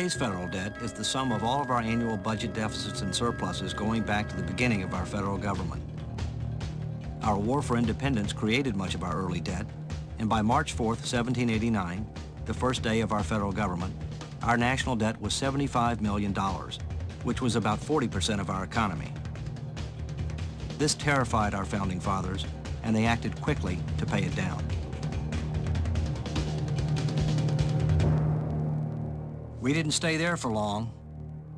Today's federal debt is the sum of all of our annual budget deficits and surpluses going back to the beginning of our federal government. Our war for independence created much of our early debt, and by March 4th, 1789, the first day of our federal government, our national debt was $75 million, which was about 40% of our economy. This terrified our founding fathers, and they acted quickly to pay it down. We didn't stay there for long.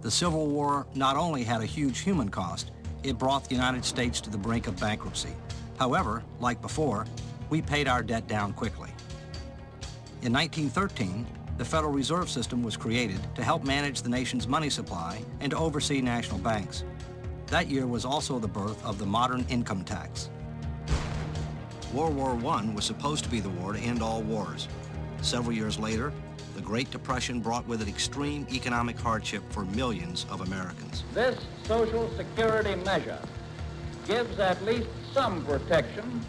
The Civil War not only had a huge human cost, it brought the United States to the brink of bankruptcy. However, like before, we paid our debt down quickly. In 1913, the Federal Reserve System was created to help manage the nation's money supply and to oversee national banks. That year was also the birth of the modern income tax. World War I was supposed to be the war to end all wars. Several years later, the Great Depression brought with it extreme economic hardship for millions of Americans. This Social Security measure gives at least some protection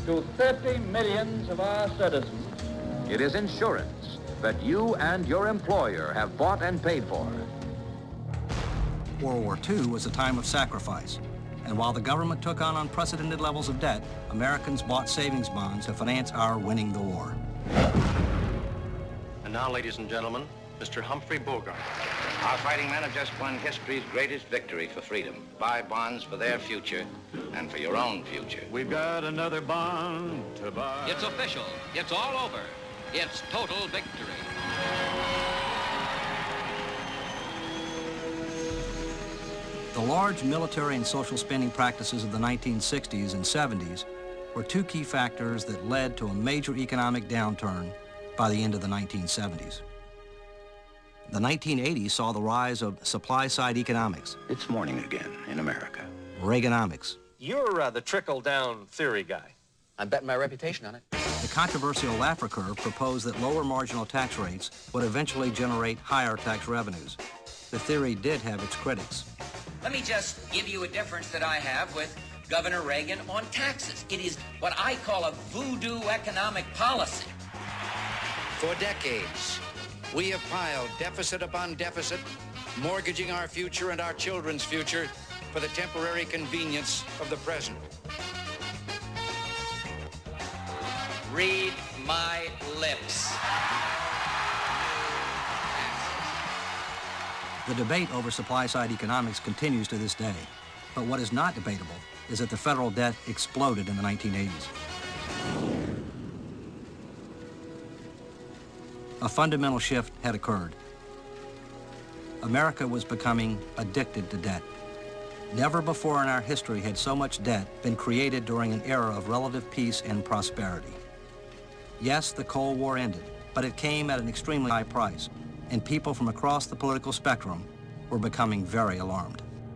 to 30 million of our citizens. It is insurance that you and your employer have bought and paid for. World War II was a time of sacrifice, and while the government took on unprecedented levels of debt, Americans bought savings bonds to finance our winning the war. And now, ladies and gentlemen, Mr. Humphrey Bogart. Our fighting men have just won history's greatest victory for freedom. Buy bonds for their future and for your own future. We've got another bond to buy. It's official. It's all over. It's total victory. The large military and social spending practices of the 1960s and 70s were two key factors that led to a major economic downturn by the end of the 1970s. The 1980s saw the rise of supply-side economics. It's morning again in America. Reaganomics. You're the trickle-down theory guy. I'm betting my reputation on it. The controversial Laffer curve proposed that lower marginal tax rates would eventually generate higher tax revenues. The theory did have its critics. Let me just give you a difference that I have with Governor Reagan on taxes. It is what I call a voodoo economic policy. For decades, we have piled deficit upon deficit, mortgaging our future and our children's future for the temporary convenience of the present. Read my lips. The debate over supply-side economics continues to this day. But what is not debatable is that the federal debt exploded in the 1980s. A fundamental shift had occurred. America was becoming addicted to debt. Never before in our history had so much debt been created during an era of relative peace and prosperity. Yes, the Cold War ended, but it came at an extremely high price, and people from across the political spectrum were becoming very alarmed.